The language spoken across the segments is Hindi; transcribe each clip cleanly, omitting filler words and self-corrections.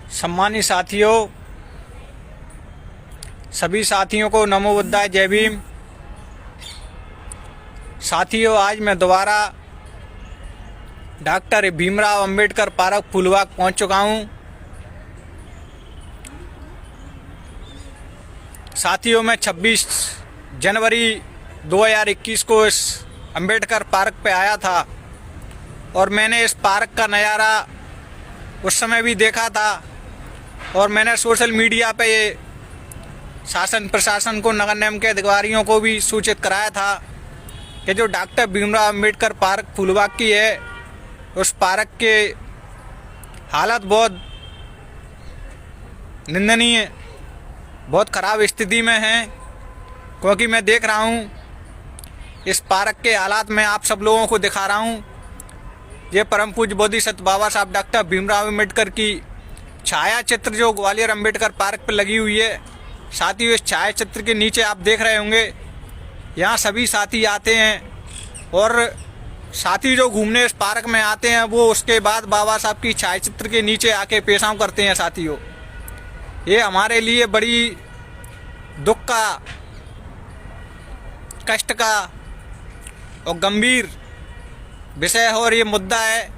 सम्मानित साथियों, सभी साथियों को नमो बुद्धाय, जय भीम। साथियों, आज मैं दोबारा डॉक्टर भीमराव अंबेडकर पार्क फूलबाग पहुंच चुका हूं। साथियों, मैं 26 जनवरी 2021 को इस अंबेडकर पार्क पे आया था और मैंने इस पार्क का नज़ारा उस समय भी देखा था और मैंने सोशल मीडिया पे ये शासन प्रशासन को, नगर निगम के अधिकारियों को भी सूचित कराया था कि जो डॉक्टर भीमराव अंबेडकर पार्क फूलबाग की है, उस पार्क के हालत बहुत निंदनीय, बहुत ख़राब स्थिति में है। क्योंकि मैं देख रहा हूँ इस पार्क के हालात में आप सब लोगों को दिखा रहा हूँ। ये परम पूज्य बोधिसत्व बाबा साहब डॉक्टर भीमराव अंबेडकर की छाया चित्र जो ग्वालियर अंबेडकर पार्क पर लगी हुई है। साथियों, इस छाया चित्र के नीचे आप देख रहे होंगे, यहाँ सभी साथी आते हैं और साथी जो घूमने इस पार्क में आते हैं वो उसके बाद बाबा साहब की छाया चित्र के नीचे आके पेशाब करते हैं। साथियों, ये हमारे लिए बड़ी दुख का, कष्ट का और गंभीर विषय है। और ये मुद्दा है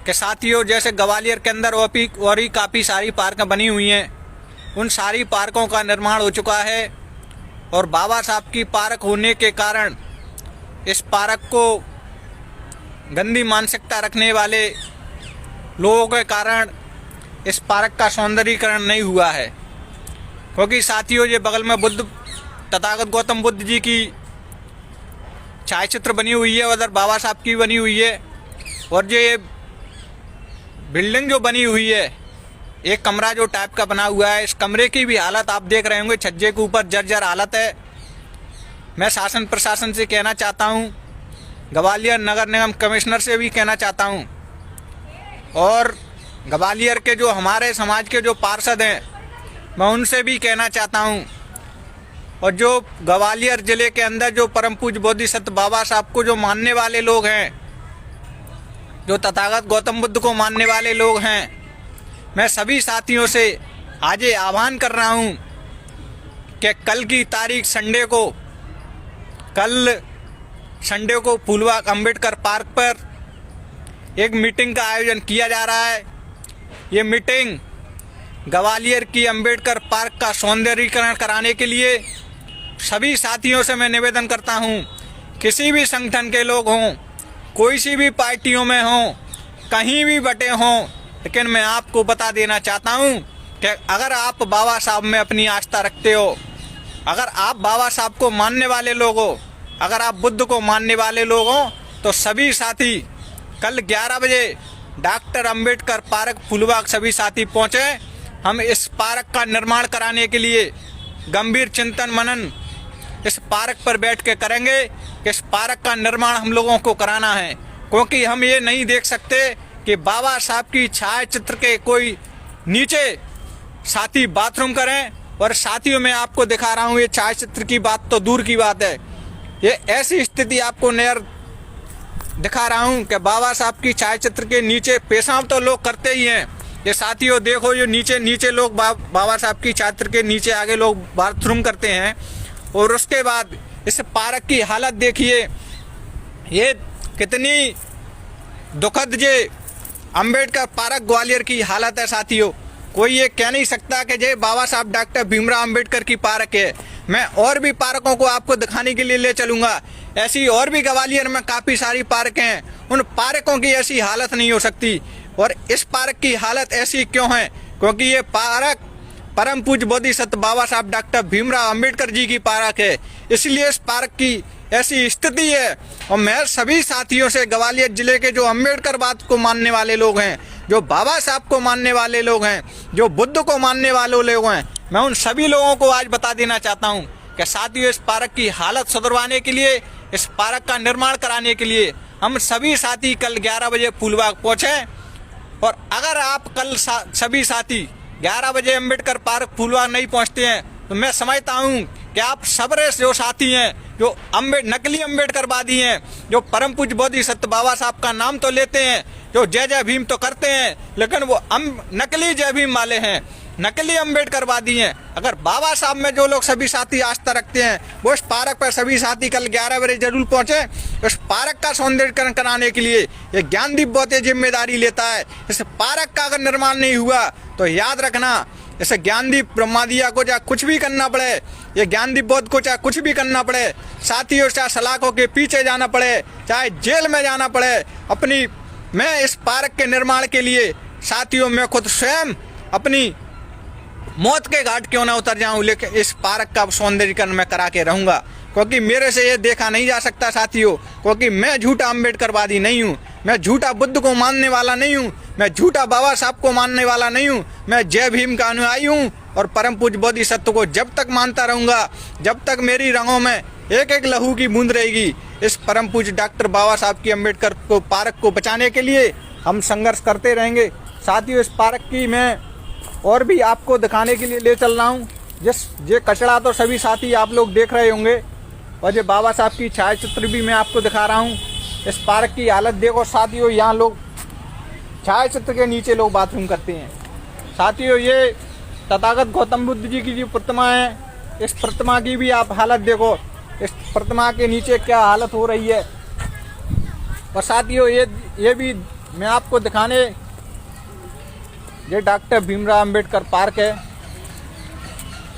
कि साथियों, जैसे ग्वालियर के अंदर और ही काफ़ी सारी पार्कें बनी हुई हैं, उन सारी पार्कों का निर्माण हो चुका है और बाबा साहब की पार्क होने के कारण इस पार्क को गंदी मानसिकता रखने वाले लोगों के कारण इस पार्क का सौंदर्यीकरण नहीं हुआ है। क्योंकि साथियों, ये बगल में बुद्ध, तथागत गौतम बुद्ध जी की छायाचित्र बनी हुई है, उधर बाबा साहब की बनी हुई है। और ये बिल्डिंग जो बनी हुई है, एक कमरा जो टाइप का बना हुआ है, इस कमरे की भी हालत आप देख रहे होंगे, छज्जे के ऊपर जर्जर हालत है। मैं शासन प्रशासन से कहना चाहता हूँ, ग्वालियर नगर निगम कमिश्नर से भी कहना चाहता हूँ और ग्वालियर के जो हमारे समाज के जो पार्षद हैं, मैं उनसे भी कहना चाहता हूँ। और जो ग्वालियर ज़िले के अंदर जो परम पूज्य बोधिसत्व बाबा साहब को जो मानने वाले लोग हैं, जो तथागत गौतम बुद्ध को मानने वाले लोग हैं, मैं सभी साथियों से आज ये आह्वान कर रहा हूँ कि कल की तारीख संडे को फूलबाग अंबेडकर पार्क पर एक मीटिंग का आयोजन किया जा रहा है। ये मीटिंग ग्वालियर की अंबेडकर पार्क का सौंदर्यीकरण कराने के लिए सभी साथियों से मैं निवेदन करता हूँ, किसी भी संगठन के लोग हों, कोई सी भी पार्टियों में हों, कहीं भी बटे हों, लेकिन मैं आपको बता देना चाहता हूँ कि अगर आप बाबा साहब में अपनी आस्था रखते हो, अगर आप बाबा साहब को मानने वाले लोग हो, अगर आप बुद्ध को मानने वाले लोग हो, तो सभी साथी कल 11 बजे डॉक्टर अंबेडकर पार्क फूलबाग सभी साथी पहुँचे। हम इस पार्क का निर्माण कराने के लिए गंभीर चिंतन मनन इस पार्क पर बैठ के करेंगे कि इस पार्क का निर्माण हम लोगों को कराना है। क्योंकि हम ये नहीं देख सकते कि बाबा साहब की छाया चित्र के कोई नीचे साथी बाथरूम करें। और साथियों, मैं आपको दिखा रहा हूँ, ये छाया चित्र की बात तो दूर की बात है, ये ऐसी स्थिति आपको नजर दिखा रहा हूँ कि बाबा साहब की छाया चित्र के नीचे पेशाब तो लोग करते ही हैं। ये साथियों देखो, ये नीचे लोग बाबा साहब की छाया चित्र के नीचे आगे लोग बाथरूम करते हैं। और उसके बाद इस पार्क की हालत देखिए, ये कितनी दुखद जे अंबेडकर पार्क ग्वालियर की हालत है। साथियों, कोई ये कह नहीं सकता कि ये बाबा साहब डॉक्टर भीमराव अंबेडकर की पार्क है। मैं और भी पार्कों को आपको दिखाने के लिए ले चलूँगा। ऐसी और भी ग्वालियर में काफ़ी सारी पार्क हैं, उन पार्कों की ऐसी हालत नहीं हो सकती। और इस पार्क की हालत ऐसी क्यों है? क्योंकि ये पार्क परम पूज्य बोधिसत्व बाबा साहब डॉक्टर भीमराव अंबेडकर जी की पार्क है, इसलिए इस पार्क की ऐसी स्थिति है। और मैं सभी साथियों से, ग्वालियर जिले के जो अंबेडकरवाद को मानने वाले लोग हैं, जो बाबा साहब को मानने वाले लोग हैं, जो बुद्ध को मानने वाले लोग हैं, मैं उन सभी लोगों को आज बता देना चाहता हूं कि साथियों, इस पार्क की हालत सुधरवाने के लिए, इस पार्क का निर्माण कराने के लिए हम सभी साथी कल 11 बजे फूलबाग पहुँचें। और अगर आप कल सभी साथी 11 बजे अंबेडकर पार्क फूलबाग नहीं पहुँचते हैं, तो मैं समझता हूँ कि आप सबरे जो साथी हैं, जो नकली अंबेडकरवादी हैं, जो परम पूज्य बोधिसत्व बाबा साहब का नाम तो लेते हैं जो जय जय भीम तो करते हैं, लेकिन वो नकली जय भीम वाले हैं, नकली अम्बेडकरवादी हैं। अगर बाबा साहब में जो लोग सभी साथी आस्था रखते हैं, वो इस पार्क पर सभी साथी कल 11 बजे जरूर पहुंचे। इस पार्क का सौंदर्यीकरण कराने के लिए ये ज्ञानदीप बहुत जिम्मेदारी लेता है। इस पार्क का अगर निर्माण नहीं हुआ तो याद रखना, इसे ज्ञानदीप ब्रह्मादिया को चाहे कुछ भी करना पड़े, ये ज्ञानदीप बौद्ध को चाहे कुछ भी करना पड़े, साथियों चाहे सलाखों के पीछे जाना पड़े, चाहे जेल में जाना पड़े, मैं इस पार्क के निर्माण के लिए साथियों मैं खुद स्वयं अपनी मौत के घाट क्यों ना उतर जाऊं, लेकिन इस पार्क का सौंदर्यीकरण मैं करा के रहूंगा, क्योंकि मेरे से ये देखा नहीं जा सकता साथियों, क्योंकि मैं झूठा अम्बेडकरवादी नहीं हूँ, मैं झूठा बुद्ध को मानने वाला नहीं हूँ, मैं झूठा बाबा साहब को मानने वाला नहीं हूँ, मैं जय भीम का अनुयायी हूँ और परम पूज्य बोधिसत्व को जब तक मानता रहूंगा, जब तक मेरी रंगों में एक एक लहू की बूंद रहेगी। इस परम पूज्य डॉक्टर बाबा साहब की अम्बेडकर को पार्क को बचाने के लिए हम संघर्ष करते रहेंगे। साथियों, इस पार्क की मैं और भी आपको दिखाने के लिए ले चल रहा हूँ। ये कचरा तो सभी साथी आप लोग देख रहे होंगे, और ये बाबा साहब की छायाचित्र भी मैं आपको दिखा रहा हूँ। इस पार्क की हालत देखो साथियों, यहाँ लोग छायाचित्र के नीचे लोग बाथरूम करते हैं। साथियों, ये तथागत गौतम बुद्ध जी की जो प्रतिमा है, इस प्रतिमा की भी आप हालत देखो, इस प्रतिमा के नीचे क्या हालत हो रही है। और साथियों, ये भी मैं आपको दिखाने, ये डॉक्टर भीमराव अंबेडकर पार्क है।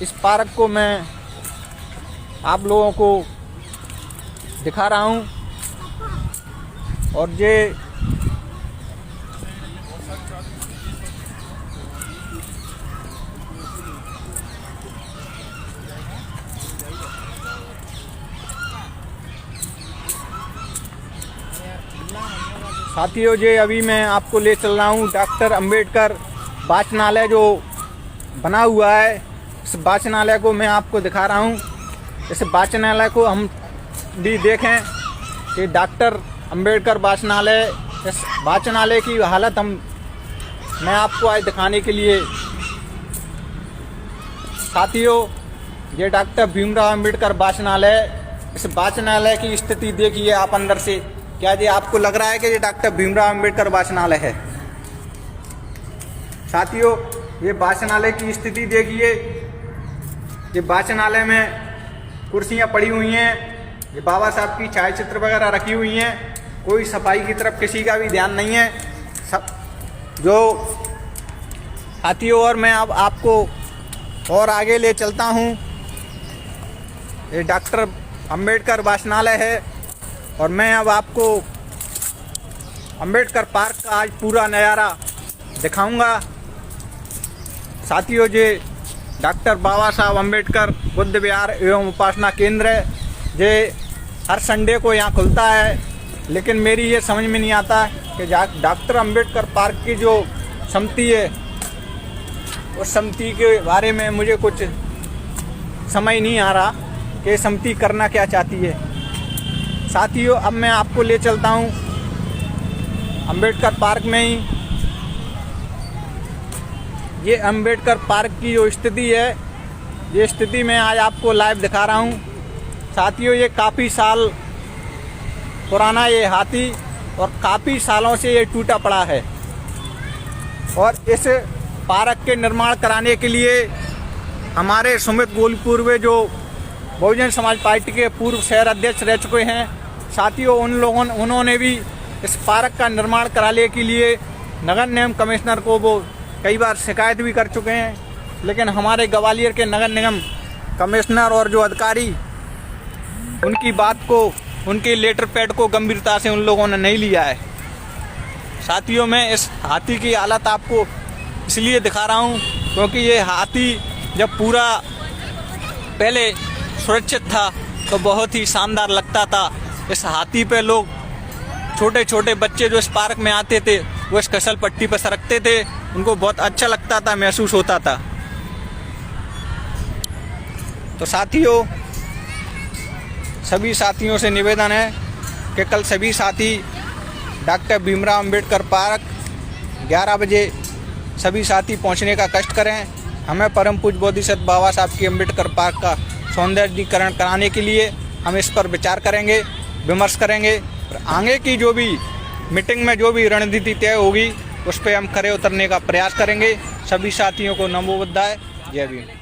इस पार्क को मैं आप लोगों को दिखा रहा हूँ, और ये साथियों, ये अभी मैं आपको ले चल रहा हूँ डॉक्टर अंबेडकर वाचनालय जो बना हुआ है, इस वाचनालय को मैं आपको दिखा रहा हूँ। इस वाचनालय को हम भी देखें कि डॉक्टर अंबेडकर वाचनालय, इस वाचनालय की हालत मैं आपको आज दिखाने के लिए। साथियों, ये डॉक्टर भीमराव अंबेडकर वाचनालय, इस वाचनालय की स्थिति देखिए आप अंदर से। क्या ये आपको लग रहा है कि ये डॉक्टर भीमराव अंबेडकर वाचनालय है? साथियों, ये वाचनालय की स्थिति देखिए। ये वाचनालय में कुर्सियां पड़ी हुई हैं, ये बाबा साहब की छायाचित्र वगैरह रखी हुई हैं, कोई सफाई की तरफ किसी का भी ध्यान नहीं है। सब जो साथियों, और मैं अब आपको और आगे ले चलता हूँ। ये डॉक्टर अंबेडकर वाचनालय है, और मैं अब आपको अंबेडकर पार्क का आज पूरा नज़ारा दिखाऊंगा। साथियों, ये डॉक्टर बाबा साहब अंबेडकर बुद्ध विहार एवं उपासना केंद्र है। ये हर संडे को यहाँ खुलता है, लेकिन मेरी ये समझ में नहीं आता कि डॉक्टर अंबेडकर पार्क की जो समिति है, उस समिति के बारे में मुझे कुछ समझ नहीं आ रहा कि समिति करना क्या चाहती है। साथियों, अब मैं आपको ले चलता हूँ अंबेडकर पार्क में ही। ये अंबेडकर पार्क की जो स्थिति है, ये स्थिति मैं आज आपको लाइव दिखा रहा हूँ। साथियों, ये काफ़ी साल पुराना ये हाथी, और काफ़ी सालों से ये टूटा पड़ा है। और इस पार्क के निर्माण कराने के लिए हमारे सुमित गोलपुरवे जो बहुजन समाज पार्टी के पूर्व शहर अध्यक्ष रह चुके हैं, साथियों, उन्होंने भी इस पार्क का निर्माण कराने के लिए नगर निगम कमिश्नर को वो कई बार शिकायत भी कर चुके हैं, लेकिन हमारे ग्वालियर के नगर निगम कमिश्नर और जो अधिकारी, उनकी बात को, उनके लेटर पैड को गंभीरता से उन लोगों ने नहीं लिया है। साथियों, मैं इस हाथी की हालत आपको इसलिए दिखा रहा हूँ क्योंकि ये हाथी जब पूरा पहले सुरक्षित था तो बहुत ही शानदार लगता था। इस हाथी पे लोग, छोटे छोटे बच्चे जो इस पार्क में आते थे, वो इस फिसल पट्टी पर सरकते थे, उनको बहुत अच्छा लगता था, महसूस होता था। तो साथियों, सभी साथियों से निवेदन है कि कल सभी साथी डॉक्टर भीमराव अंबेडकर पार्क 11 बजे सभी साथी पहुंचने का कष्ट करें। हमें परम पूज्य बोधिसत्व बाबा साहब की अंबेडकर पार्क का सौंदर्यीकरण कराने के लिए हम इस पर विचार करेंगे, विमर्श करेंगे। और आगे की जो भी मीटिंग में जो भी रणनीति तय होगी उस पर हम खरे उतरने का प्रयास करेंगे। सभी साथियों को नमो बुद्धाय, जय भीम।